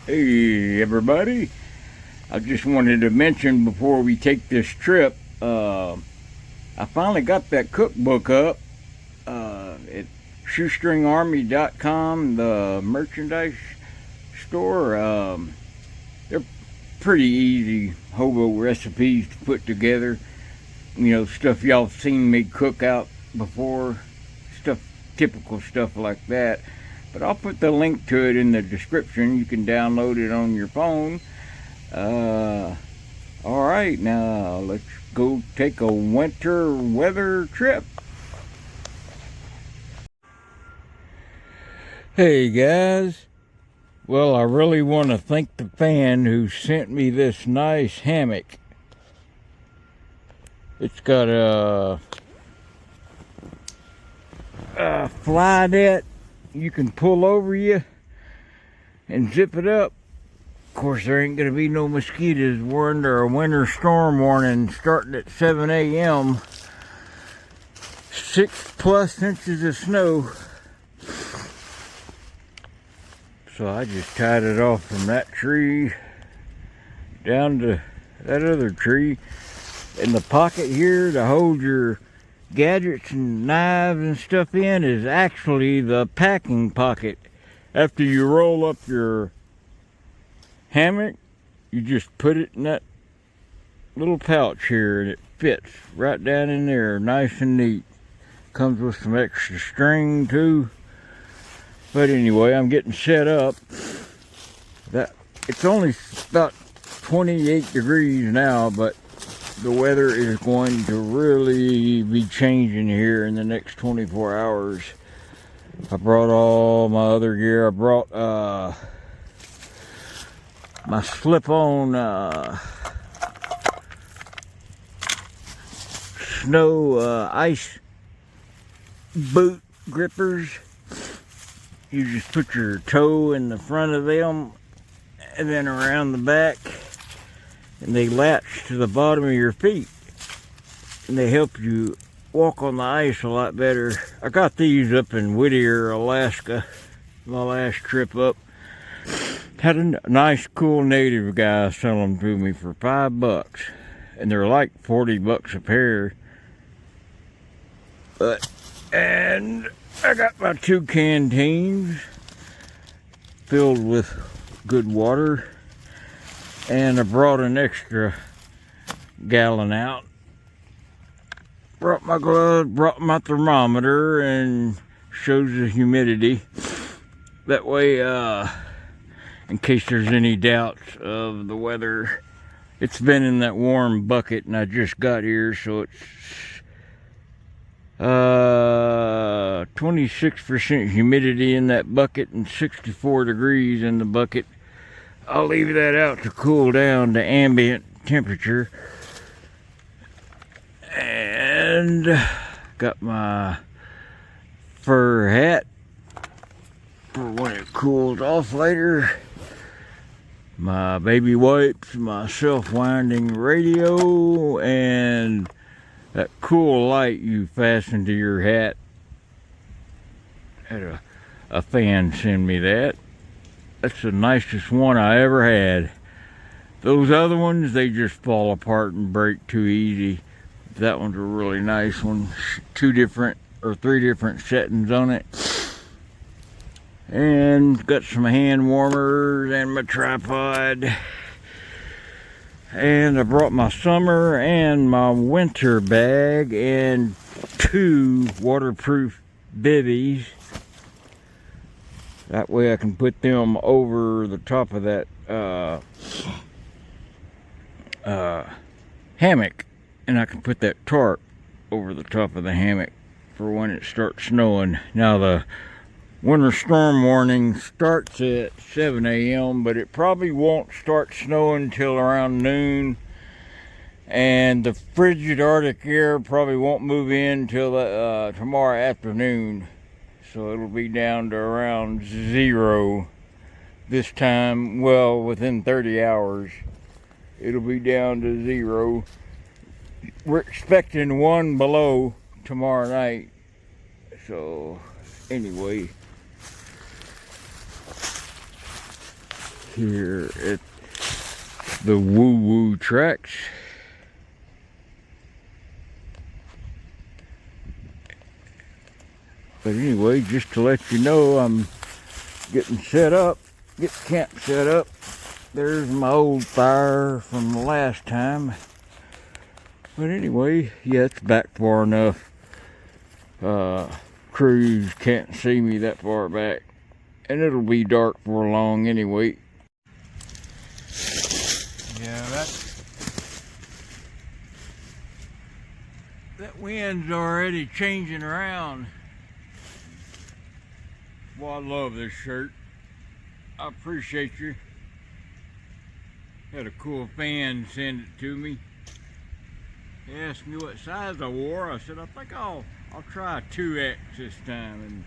Hey everybody, I just wanted to mention before we take this trip, I finally got that cookbook up at shoestringarmy.com, the merchandise store. They're pretty easy hobo recipes to put together. You know, stuff y'all seen me cook out before, stuff, typical stuff like that. But I'll put the link to it in the description. You can download it on your phone. All right, now let's go take a winter weather trip. Hey guys, well, I really want to thank the fan who sent me this nice hammock. It's got a fly net you can pull over you and zip it up. Of course, there ain't gonna be no mosquitoes. We're under a winter storm warning starting at 7 a.m. 6+ inches of snow. So I just tied it off from that tree down to that other tree. In the pocket here to hold your gadgets and knives and stuff in is actually the packing pocket. After you roll up your hammock, you just put it in that little pouch here and it fits right down in there, nice and neat. Comes with some extra string too. But anyway, I'm getting set up. That it's only about 28 degrees now, but the weather is going to really be changing here in the next 24 hours. I brought all my other gear. I brought my slip-on snow ice boot grippers. You just put your toe in the front of them and then around the back, and they latch to the bottom of your feet, and they help you walk on the ice a lot better. I got these up in Whittier, Alaska, my last trip up. Had a nice, cool native guy sell them to me for $5, and they're like $40 a pair. And I got my 2 canteens filled with good water. And I brought an extra gallon out. Brought my gloves, brought my thermometer, and shows the humidity. That way, in case there's any doubts of the weather. It's been in that warm bucket and I just got here, so it's 26% humidity in that bucket and 64 degrees in the bucket. I'll leave that out to cool down to ambient temperature. And got my fur hat for when it cools off later. My baby wipes, my self-winding radio, and that cool light you fasten to your hat. Had a fan send me that. That's the nicest one I ever had. Those other ones, they just fall apart and break too easy. That one's a really nice one. 3 different settings on it. And got some hand warmers and my tripod. And I brought my summer and my winter bag and 2 waterproof bivvies. That way I can put them over the top of that hammock, and I can put that tarp over the top of the hammock for when it starts snowing. Now the winter storm warning starts at 7 a.m., but it probably won't start snowing until around noon. And the frigid Arctic air probably won't move in until tomorrow afternoon. So it'll be down to around 0 this time. Well, within 30 hours, it'll be down to 0. We're expecting 1 below tomorrow night. So anyway, here at the Woo Woo Tracks. But anyway, just to let you know, I'm getting set up, get camp set up. There's my old fire from the last time. But anyway, yeah, it's back far enough. Crews can't see me that far back. And it'll be dark for long anyway. Yeah, that wind's already changing around. Well, I love this shirt. I appreciate you. Had a cool fan send it to me. He asked me what size I wore. I said, I think I'll try a 2X this time. And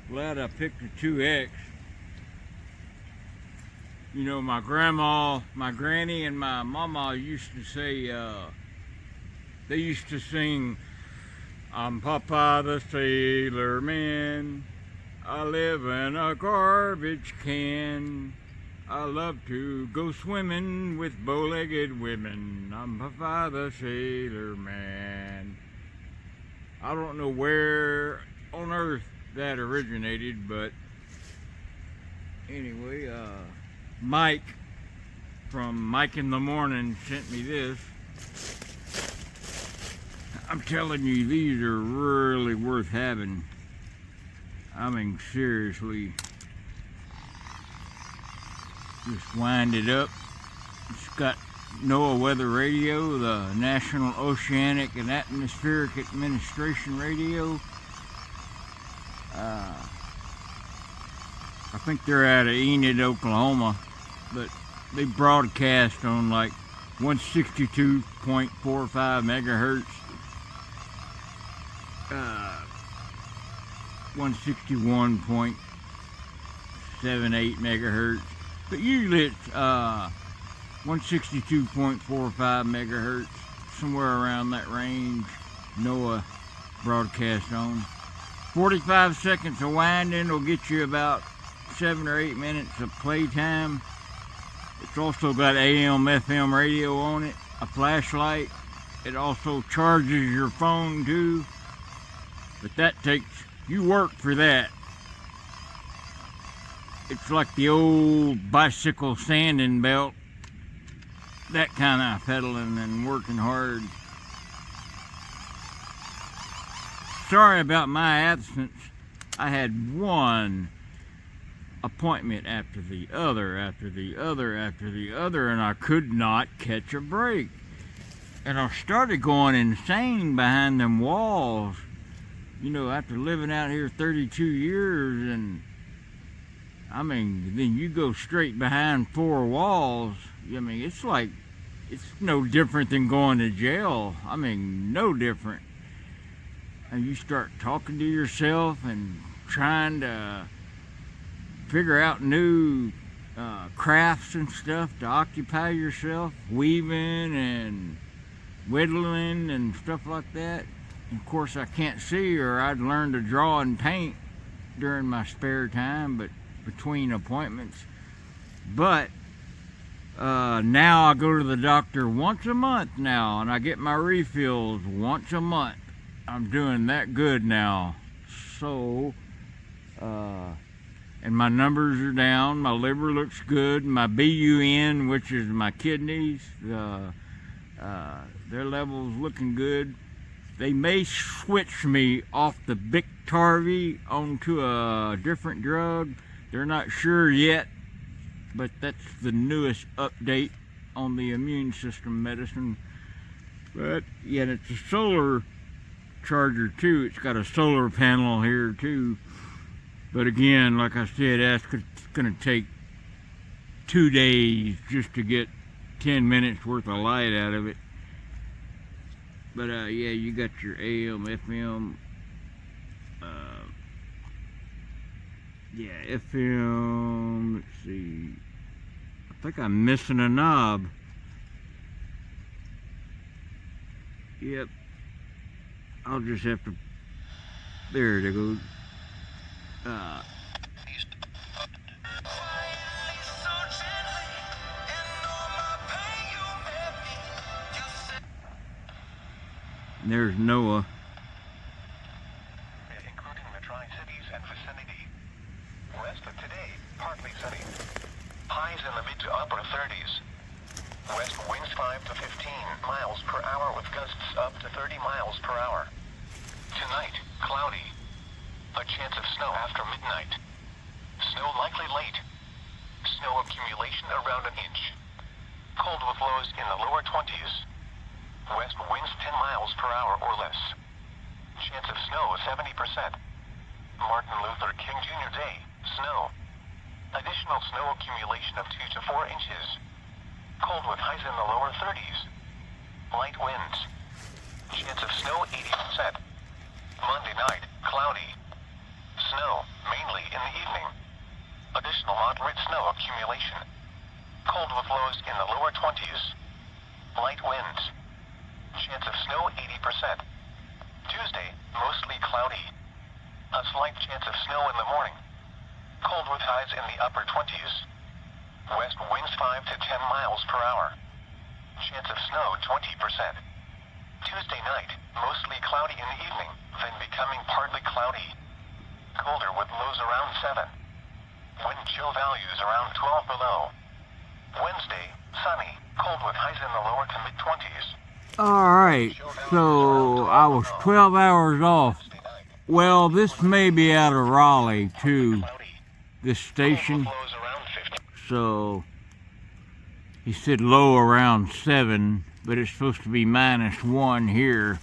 glad I picked a 2X. You know, my grandma, my granny, and my mama used to say, they used to sing, I'm Papa the Sailor Man. I live in a garbage can. I love to go swimming with bow-legged women. I'm Papa the Sailor Man. I don't know where on earth that originated, but anyway, Mike from Mike in the Morning sent me this. I'm telling you, these are really worth having. I mean, seriously. Just wind it up. It's got NOAA Weather Radio, the National Oceanic and Atmospheric Administration Radio. I think they're out of Enid, Oklahoma, but they broadcast on like 162.45 megahertz, 161.78 megahertz. But usually it's 162.45 megahertz, somewhere around that range. NOAA broadcast on. 45 seconds of winding will get you about 7 or 8 minutes of playtime. It's also got AM, FM radio on it, a flashlight. It also charges your phone too. But that takes, you work for that. It's like the old bicycle sanding belt. That kind of pedaling and working hard. Sorry about my absence. I had one appointment after the other, and I could not catch a break. And I started going insane behind them walls. You know, after living out here 32 years, and I mean, then you go straight behind 4 walls. I mean, it's like, it's no different than going to jail. I mean, no different. And you start talking to yourself and trying to figure out new crafts and stuff to occupy yourself, weaving and whittling and stuff like that. And of course, I can't see, or I'd learn to draw and paint during my spare time, but between appointments. But now I go to the doctor once a month now, and I get my refills once a month. I'm doing that good now. So, and my numbers are down, my liver looks good, my BUN, which is my kidneys, their levels looking good. They may switch me off the Biktarvy onto a different drug. They're not sure yet, but that's the newest update on the immune system medicine. But yeah, it's a solar charger too. It's got a solar panel here too. But again, like I said, it's gonna take 2 days just to get 10 minutes worth of light out of it. But yeah, you got your AM, FM. Yeah, FM. Let's see. I think I'm missing a knob. Yep. I'll just have to. There it goes. And there's Noah. Including the Tri-Cities and vicinity. West of today, partly sunny. Highs in the mid to upper 30s. West winds 5 to 15 miles per hour with gusts up to 30 miles per hour. Tonight, cloudy. A chance of snow after midnight. Snow likely late. Snow accumulation around an inch. Cold with lows in the lower 20s. West winds 10 miles per hour or less. Chance of snow 70%. Martin Luther King Jr. Day, snow. Additional snow accumulation of 2 to 4 inches. Cold with highs in the lower 30s. Light winds. Chance of snow 80%. Monday night, cloudy. Snow, mainly in the evening. Additional moderate snow accumulation. Cold with lows in the lower 20s. Light winds. Chance of snow 80%. Tuesday, mostly cloudy. A slight chance of snow in the morning. Cold with highs in the upper 20s. West winds 5 to 10 miles per hour. Chance of snow 20%. Tuesday night, mostly cloudy in the evening, then becoming partly cloudy. Colder with lows around 7. Wind chill values around 12 below. Wednesday, sunny, cold with highs in the lower to mid-20s. Alright, so I was 12 hours off. Well, this may be out of Raleigh too, this station. So he said low around 7, but it's supposed to be -1 here.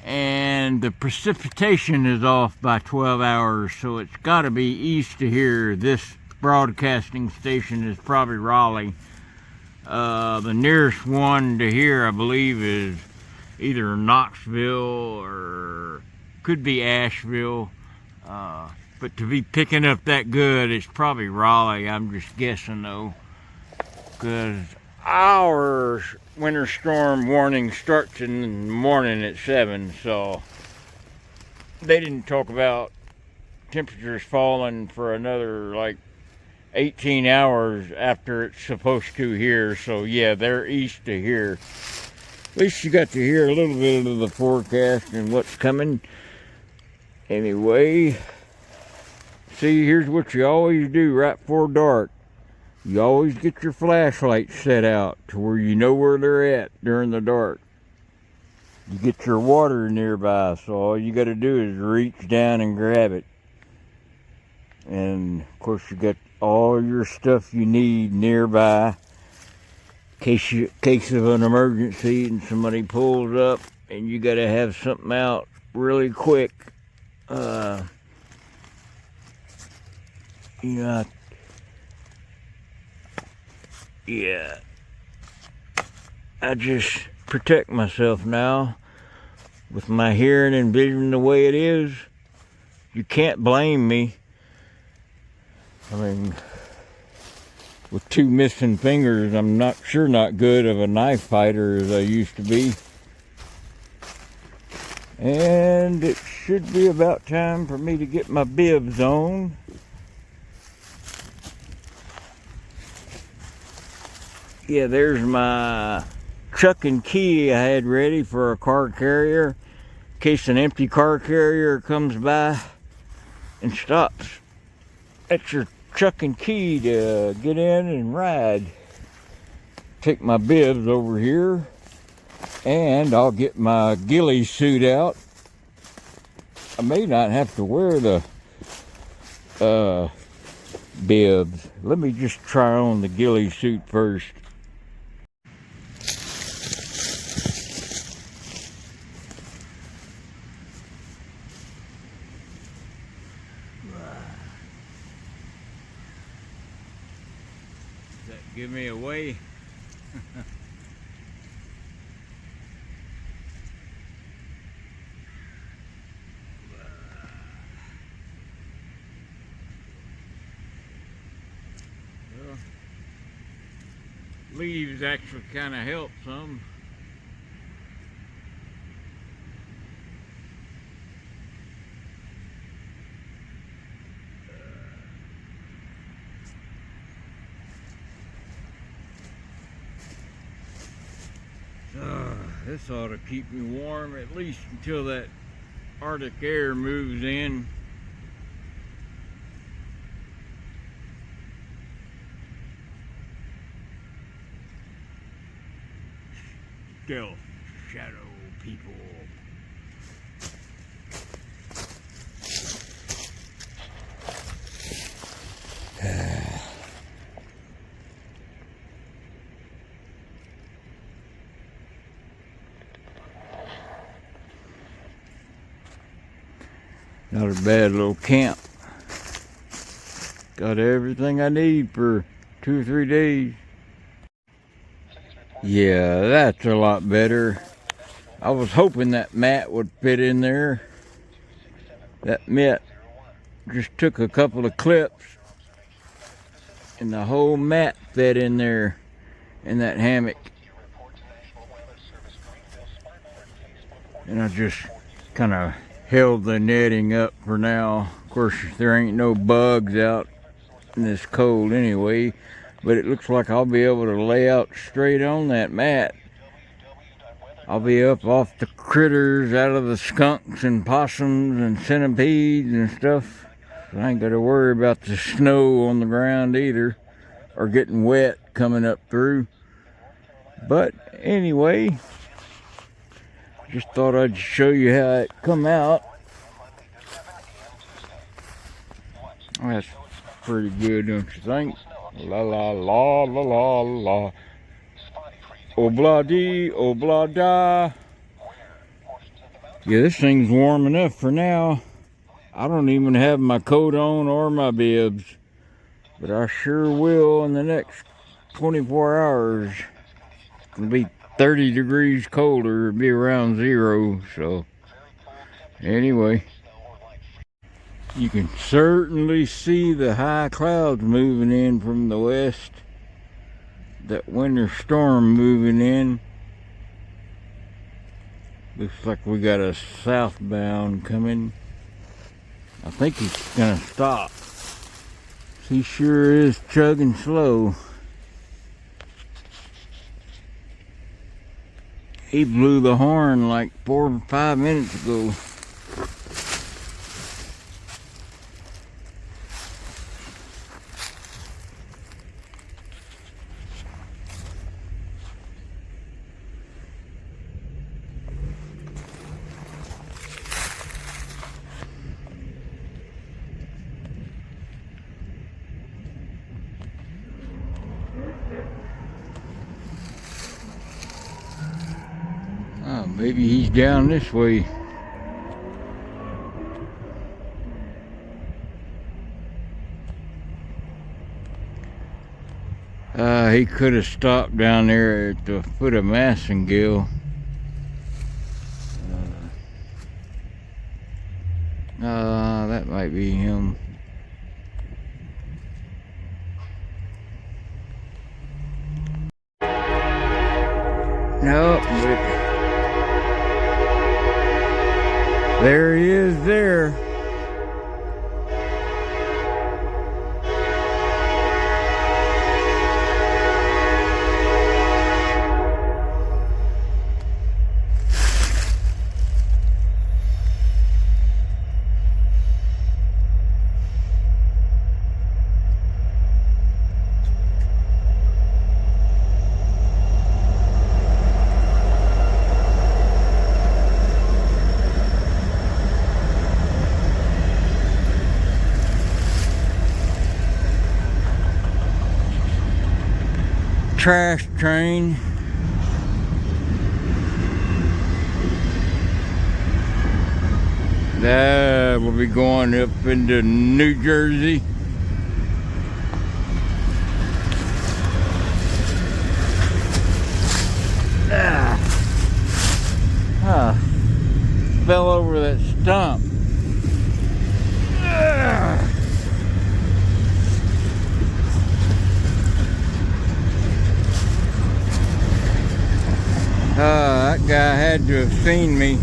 And the precipitation is off by 12 hours, so it's got to be east of here. This broadcasting station is probably Raleigh. The nearest one to here, I believe, is either Knoxville or could be Asheville. But to be picking up that good, it's probably Raleigh. I'm just guessing though, because our winter storm warning starts in the morning at 7, so they didn't talk about temperatures falling for another like 18 hours after it's supposed to here. So yeah, they're east of here. At least you got to hear a little bit of the forecast and what's coming. Anyway, see, here's what you always do right before dark. You always get your flashlight set out to where you know where they're at during the dark. You get your water nearby, so all you got to do is reach down and grab it. And of course you got all your stuff you need nearby in case of an emergency and somebody pulls up and you got to have something out really quick. Yeah, I just protect myself now with my hearing and vision the way it is. You can't blame me. I mean, with 2 missing fingers, I'm not good of a knife fighter as I used to be. And it should be about time for me to get my bibs on. Yeah, there's my chuck and key I had ready for a car carrier in case an empty car carrier comes by and stops. That's your chuck and key to get in and ride. Take my bibs over here and I'll get my ghillie suit out. I may not have to wear the bibs. Let me just try on the ghillie suit first. Does that give me away? Well, leaves actually kind of help some. This ought to keep me warm at least until that Arctic air moves in. Stealth shadow people. Not a bad little camp. Got everything I need for 2 or 3 days. Yeah, that's a lot better. I was hoping that mat would fit in there. That mat just took a couple of clips and the whole mat fit in there in that hammock. And I just kind of held the netting up for now. Of course, there ain't no bugs out in this cold anyway, but it looks like I'll be able to lay out straight on that mat. I'll be up off the critters, out of the skunks and possums and centipedes and stuff. I ain't got to worry about the snow on the ground either, or getting wet coming up through. But anyway, just thought I'd show you how it come out. That's pretty good, don't you think? La la la la la la. Obla-dee, obla-da. Yeah, this thing's warm enough for now. I don't even have my coat on or my bibs, but I sure will in the next 24 hours. It'll be 30 degrees colder. It'll be around 0. So anyway, you can certainly see the high clouds moving in from the west. That winter storm moving in. Looks like we got a southbound coming. I think he's gonna stop. He sure is chugging slow. He blew the horn like 4 or 5 minutes ago. Oh, maybe he's down this way. He could have stopped down there at the foot of Massengale. That might be him. Nope, but there he is there. Trash train. That will be going up into New Jersey. Fell over that stump. That guy had to have seen me.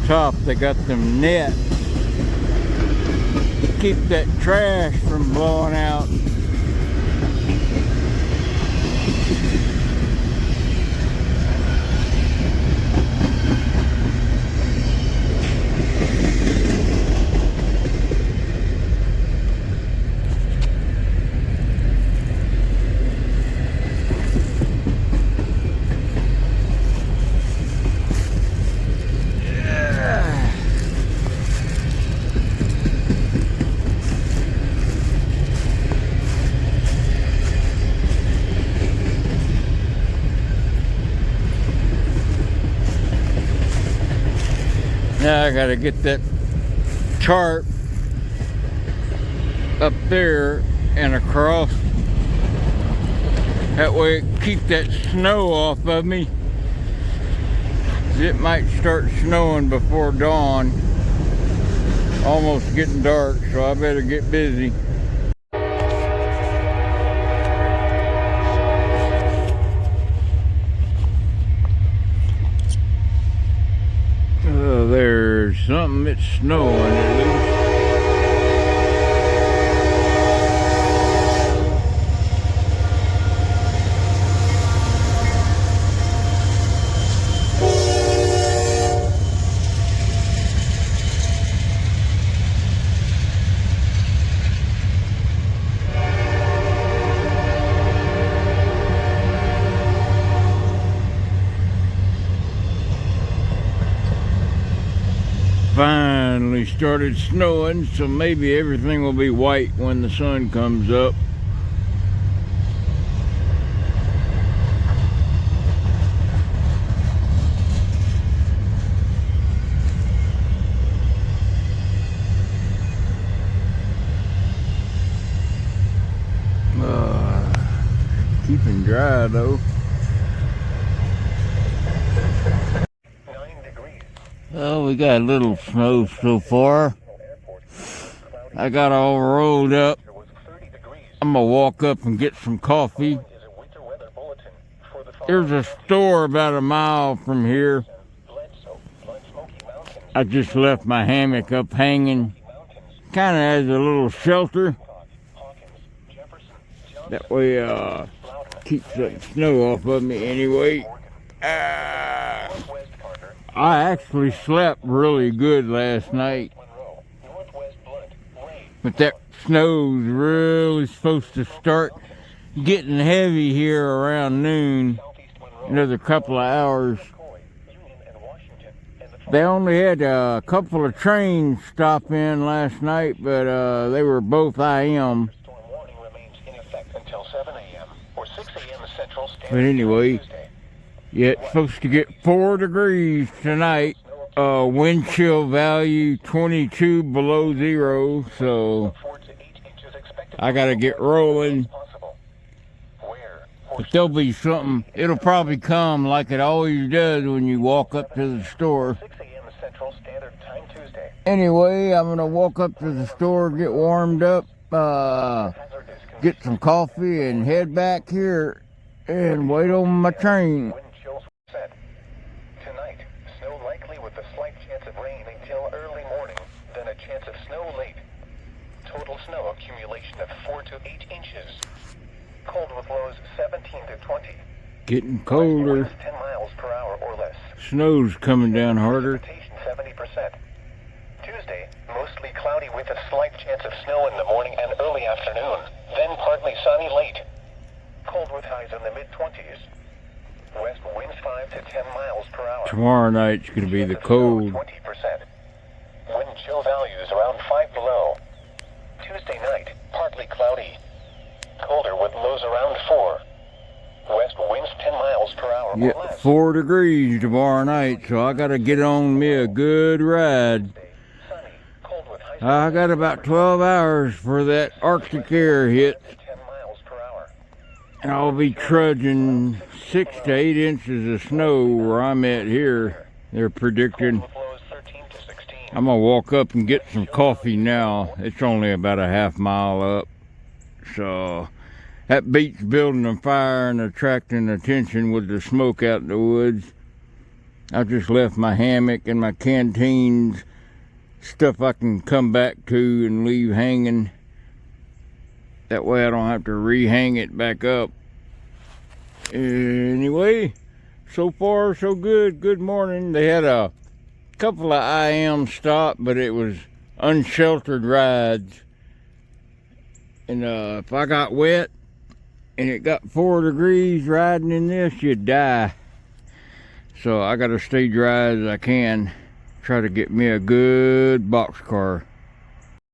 top, they got them nets to keep that trash from blowing out. Now I gotta get that tarp up there and across. That way it keep that snow off of me. It might start snowing before dawn. Almost getting dark, so I better get busy. There's something, it's snowing at least. Finally started snowing, so maybe everything will be white when the sun comes up. Keeping dry though. Well, we got a little snow so far. I got all rolled up. I'm gonna walk up and get some coffee. There's a store about a mile from here. I just left my hammock up hanging, kind of as a little shelter. That way, keeps that snow off of me anyway. I actually slept really good last night, but that snow's really supposed to start getting heavy here around noon. Another couple of hours. They only had a couple of trains stop in last night, but they were both IM. But anyway, yeah, it's supposed to get 4 degrees tonight. Wind chill value 22 below zero, so I gotta get rolling. But there'll be something, it'll probably come like it always does when you walk up to the store. Anyway, I'm gonna walk up to the store, get warmed up, get some coffee, and head back here and wait on my train. Tonight, snow likely with a slight chance of rain until early morning, then a chance of snow late. Total snow accumulation of 4 to 8 inches. Cold with lows 17 to 20. Getting colder. 10 miles per hour or less. Snow's coming down harder. 70%. Tuesday, mostly cloudy with a slight chance of snow in the morning and early afternoon, then partly sunny late. Cold with highs in the mid-20s. West winds 5 to 10 miles per hour. Tomorrow night's going to be the cold. 20%. Wind chill values around 5 below. Tuesday night, partly cloudy. Colder with lows around 4. West winds 10 miles per hour Yeah, or less. 4 degrees tomorrow night, so I got to get on me a good ride. Sunny. Cold with highs I got about 12 hours for that Arctic air hit. 10 miles per hour. And I'll be trudging 6 to 8 inches of snow where I'm at here. They're predicting. With lows 13 to 16. I'm gonna walk up and get some coffee now. It's only about a half mile up. So that beats building a fire and attracting attention with the smoke out in the woods. I just left my hammock and my canteens, stuff I can come back to and leave hanging. That way I don't have to re-hang it back up. Anyway, so far so good. Good morning. They had a couple of IM stop, but it was unsheltered rides. And if I got wet and it got 4 degrees riding in this, you'd die. So I gotta stay dry as I can. Try to get me a good box car.